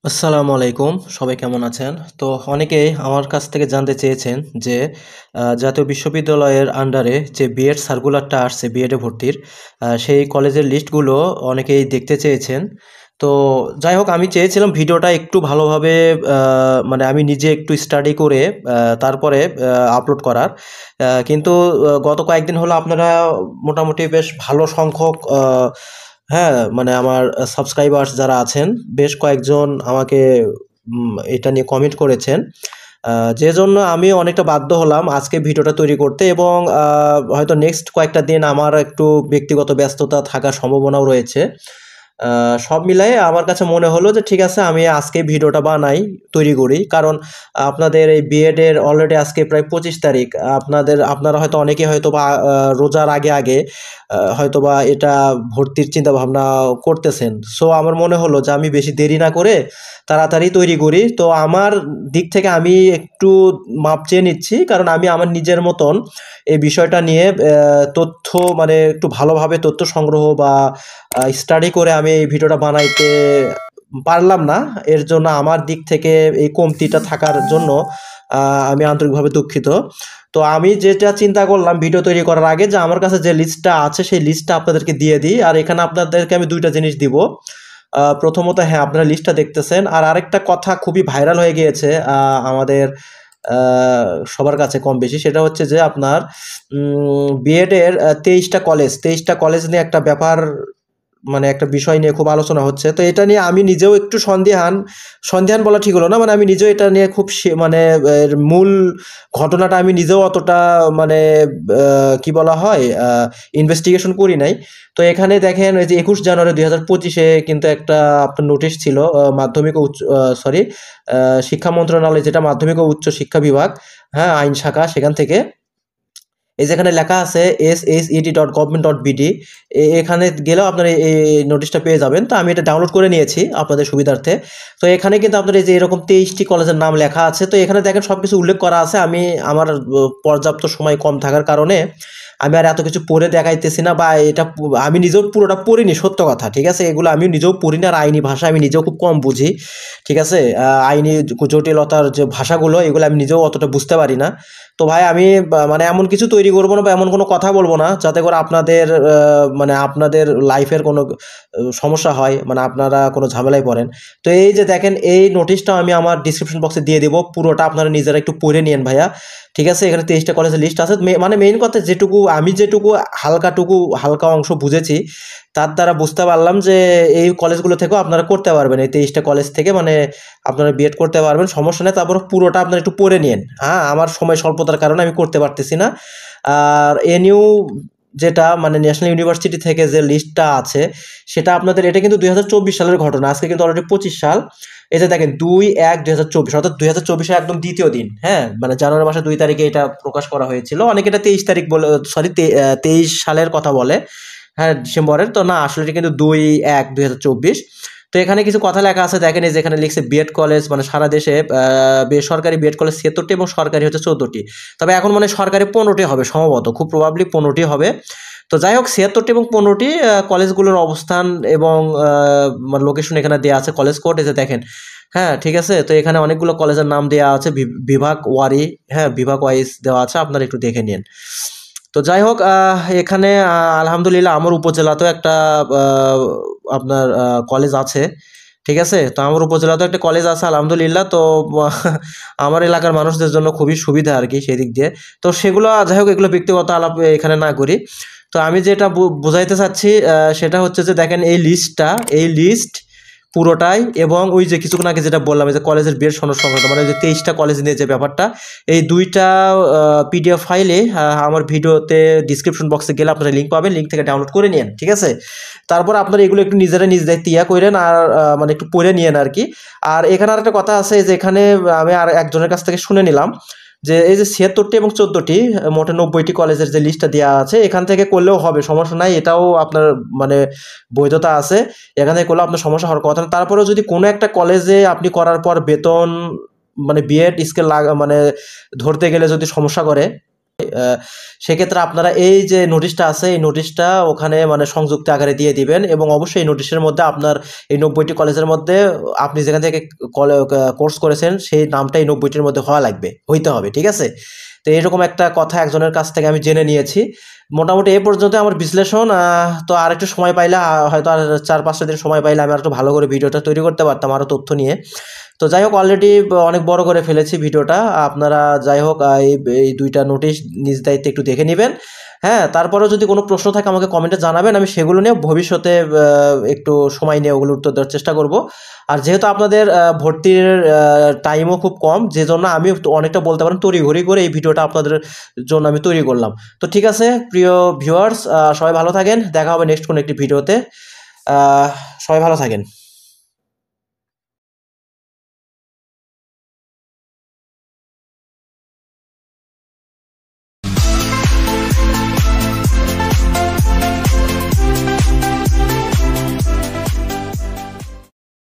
আসসালামু আলাইকুম। সবাই কেমন আছেন? তো অনেকেই আমার কাছ থেকে জানতে চেয়েছেন যে জাতীয় বিশ্ববিদ্যালয়ের আন্ডারে যে বিএড সার্কুলারটা আসছে বিএডে ভর্তির সেই কলেজের লিস্টগুলো অনেকেই দেখতে চেয়েছেন। তো যাই হোক আমি চেয়েছিলাম ভিডিওটা একটু ভালোভাবে মানে আমি নিজে একটু স্টাডি করে তারপরে আপলোড করার। কিন্তু গত কয়েকদিন হলো আপনারা মোটামুটি বেশ ভালো সংখ্যক হ্যাঁ, মানে আমার সাবস্ক্রাইবার্স যারা আছেন, বেশ কয়েকজন আমাকে এটা নিয়ে কমেন্ট করেছেন। যে জন্য আমি অনেকটা বাধ্য হলাম আজকে ভিডিওটা তৈরি করতে এবং হয়তো নেক্সট কয়েকটা দিন আমার একটু ব্যক্তিগত ব্যস্ততা থাকার সম্ভাবনাও রয়েছে। সব মিলায়ে আমার কাছে মনে হলো যে ঠিক আছে আমি আজকে ভিডিওটা বানাই, তৈরি করি। কারণ আপনাদের এই বিএড এর অলরেডি আজকে প্রায় ২৫ তারিখ। আপনারা হয়তো অনেকেই হয়তোবা রোজার আগে হয়তোবা এটা ভর্তির চিন্তাভাবনা করতেছেন। সো আমার মনে হলো যে আমি বেশি দেরি না করে তাড়াতাড়ি তৈরি করি। তো আমার দিক থেকে আমি একটু মাপ চেয়ে নিচ্ছি। কারণ আমি আমার নিজের মতন এই বিষয়টা নিয়ে তথ্য মানে একটু ভালোভাবে তথ্য সংগ্রহ বা স্টাডি করে আমি এই ভিডিওটা বানাইতে পারলাম না। এর জন্য আমার দিক থেকে এই কমতিটা থাকার জন্য আমি আন্তরিকভাবে দুঃখিত। তো আমি যেটা চিন্তা করলাম ভিডিও তৈরি করার আগে যে আমার কাছে যে লিস্টটা আছে সেই লিস্টটা আপনাদেরকে দিয়ে দিই। আর এখানে আপনাদেরকে আমি ২ টা জিনিস দিব। প্রথমত হ্যাঁ, আপনারা লিস্টটা দেখতেছেন। আর আরেকটা কথা খুবই ভাইরাল হয়ে গিয়েছে আমাদের আ সবার কাছে কম বেশি। সেটা হচ্ছে যে আপনার বিএড এর ২৩ টা কলেজ, ২৩ টা কলেজ নিয়ে একটা ব্যাপার মানে একটা বিষয় নিয়ে খুব আলোচনা হচ্ছে। তো এটা নিয়ে আমি নিজেও একটু সন্দিহান বলা ঠিক হলো না। মানে আমি নিজেও এটা নিয়ে খুব মানে এর মূল ঘটনাটা আমি নিজেও অতটা মানে আ কি বলা হয়? ইনভেস্টিগেশন করি নাই। তো এখানে দেখেন ওই যে ২১ জানুয়ারি ২০২৫ এ কিন্তু একটা আপনার নোটিশ ছিল মাধ্যমিক ও উচ্চ সরি শিক্ষা মন্ত্রণালয় যেটা মাধ্যমিক ও উচ্চ শিক্ষা বিভাগ, হ্যাঁ? আইন শাখা সেখান থেকে এই যে এখানে লেখা আছে shed.government.bd এখানে গেলেও আপনারা এই নোটিশটা পেয়ে যাবেন। তো আমি এটা ডাউনলোড করে নিয়েছি আপনাদের সুবিধার্থে। তো এখানে কিন্তু আপনার এই যে এরকম ২৩ টি কলেজের নাম লেখা আছে। তো এখানে দেখেন সবকিছু উল্লেখ করা আছে। আমি আমার পর্যাপ্ত সময় কম থাকার কারণে আমি আর এত কিছু পড়ে দেখাইতেছি না বা এটা আমি নিজেও পুরোটা পড়িনি সত্য কথা। ঠিক আছে? এগুলো আমি নিজেও পড়িনি আর আইনি ভাষা আমি নিজেও খুব কম বুঝি। ঠিক আছে? আইনি জটিলতার যে ভাষাগুলো এগুলো আমি নিজেও অতটা বুঝতে পারি না। তো ভাই আমি মানে এমন কিছু তৈরি করব না বা এমন কোনো কথা বলব না যাতে করে আপনাদের মানে আপনাদের লাইফের কোনো সমস্যা হয়, মানে আপনারা কোনো ঝামেলায় পড়েন। তো এই যে দেখেন এই নোটিশটা আমি আমার ডেসক্রিপশন বক্সে দিয়ে দিব। পুরোটা আপনারা নিজেরা একটু পড়ে নিয়েন ভাইয়া। ঠিক আছে? এখানে ২৩ টা কলেজের লিস্ট আছে। মানে মেইন কথা যেটুকু হালকা অংশ বুঝেছি, তার দ্বারা বুঝতে পারলাম যে এই কলেজগুলো থেকেও আপনারা করতে পারবেন। এই ২৩ টা কলেজ থেকে মানে আপনারা বিএড করতে পারবেন, সমস্যা নেই। তারপরে পুরোটা আপনারা একটু পড়ে নিয়েন। হ্যাঁ? আমার সময় স্বল্পতার কারণে আমি করতে পারতেছি না। আর এনইউ যেটা মানে ন্যাশনাল ইউনিভার্সিটি থেকে যে লিস্টটা আছে, সেটা আপনাদের এটা কিন্তু ২০২৪ সালের ঘটনা। আজকে কিন্তু অলরেডি ২৫ সাল। এই যে দেখেন ২/১/২০২৪ অর্থাৎ ২০২৪ এর একদম ২য় দিন। হ্যাঁ? মানে জানুয়ারি মাসের ২ তারিখে এটা প্রকাশ করা হয়েছিল। অনেকে এটা ২৩ তারিখ বলে সরি ২৩ সালের কথা বলে। হ্যাঁ, ডিসেম্বরের। তো না আসলে এটা কিন্তু ২/১/২০২৪। তো এখানে কিছু কথা লেখা আছে দেখেন এই যে এখানে লিখছে বিএড কলেজ মানে সারা দেশে বেসরকারি বিএড কলেজ ৭৬ টি এবং সরকারি হচ্ছে ১৪ টি। তবে এখন মনে হয় সরকারি ১৫ টি হবে সম্ভবত। খুব প্রবাবলি ১৫ টি হবে। তো যাই হোক ৭৬ টি এবং ১৫ টি কলেজগুলোর অবস্থান এবং মানে লোকেশন এখানে দেয়া আছে। কলেজ কোড এই যে দেখেন। হ্যাঁ, ঠিক আছে? তো এখানে অনেকগুলো কলেজের নাম দেয়া আছে বিভাগ ওয়ারি, হ্যাঁ, বিভাগ ওয়াইজ দেওয়া আছে। আপনারা একটু দেখে নিন। তো যাই হোক এখানে আলহামদুলিল্লাহ আমার উপজেলাতেও একটা আ আপনার কলেজ আছে। ঠিক আছে? তো আমার উপজেলাতেও একটা কলেজ আছে আলহামদুলিল্লাহ। তো আমার এলাকার মানুষদের জন্য খুবই সুবিধা আরকি সেদিক দিয়ে। তো সেগুলো যাই হোক এগুলো ব্যক্তিগত আলাপ এখানে না করি। তো আমি যেটা বুঝাইতে চাচ্ছি সেটা হচ্ছে যে দেখেন এই লিস্ট পুরোটাই এবং ওই যে কিছুক্ষণ আগে যেটা বললাম এই যে কলেজের বিয়ের সনদ সংক্রান্ত মানে ওই যে ২৩ টা কলেজ নিয়ে যে ব্যাপারটা, এই ২ টা পিডিএফ ফাইলে আমার ভিডিওতে ডেসক্রিপশন বক্সে গেলে আপনারা লিঙ্ক পাবেন। লিঙ্ক থেকে ডাউনলোড করে নিয়েন। ঠিক আছে? তারপর আপনারা এগুলো একটু নিজেরা নিজ দায়িত্বে কইরেন আর মানে একটু পড়ে নিয়েন আরকি। আর এখানে আরেকটা কথা আছে যে এখানে আমি আর একজনের কাছ থেকে শুনে নিলাম যে এই যে ৭৬ টি এবং ১৪ টি মোটে ৯০ টি কলেজের যে লিস্টটা দেয়া আছে এখান থেকে করলেও হবে, সমস্যা নাই। এটাও আপনার মানে বৈধতা আছে। এখান থেকে করলেও আপনার সমস্যা হওয়ার কথা না। তারপরেও যদি কোনো একটা কলেজে আপনি করার পর বেতন মানে বিএড স্কেল মানে ধরতে গেলে যদি সমস্যা করে সেক্ষেত্রে আপনারা এই যে নোটিশটা আছে এই নোটিশটা ওখানে মানে সংযুক্ত আকারে দিয়ে দিবেন এবং অবশ্যই এই নোটিশের মধ্যে আপনার এই 90টি কলেজের মধ্যে আপনি যেখান থেকে কোর্স করেছেন সেই নামটা এই 90টির মধ্যে হইতে হবে, ঠিক আছে? তো এরকম একটা কথা একজনের কাছ থেকে আমি জেনে নিয়েছি। মোটামুটি এই পর্যন্ত আমার বিশ্লেষণ। তো আর একটু সময় পাইলে হয়তো আর 4-5টা দিন সময় পাইলে আমি আর একটু ভালো করে ভিডিওটা তৈরি করতে পারতাম আরও তথ্য নিয়ে। তো যাই হোক, অলরেডি অনেক বড় করে ফেলেছি ভিডিওটা। আপনারা যাই হোক এই 2টা নোটিশ নিজ দায়িত্বে একটু দেখে নিবেন। হ্যাঁ, তারপরেও যদি কোনো প্রশ্ন থাকে আমাকে কমেন্টে জানাবেন। আমি সেগুলো নিয়ে ভবিষ্যতে একটু সময় নিয়ে ওগুলোর উত্তর দেওয়ার চেষ্টা করব। আর যেহেতু আপনাদের ভর্তির টাইমও খুব কম, যেজন্য আমি অনেকটা বলতে পারেন তড়িঘড়ি করে এই ভিডিওটা আপনাদের জন্য আমি তৈরি করলাম। তো ঠিক আছে প্রিয় ভিউয়ার্স, সবাই ভালো থাকেন। দেখা হবে নেক্সট কোনো একটি ভিডিওতে। সবাই ভালো থাকেন।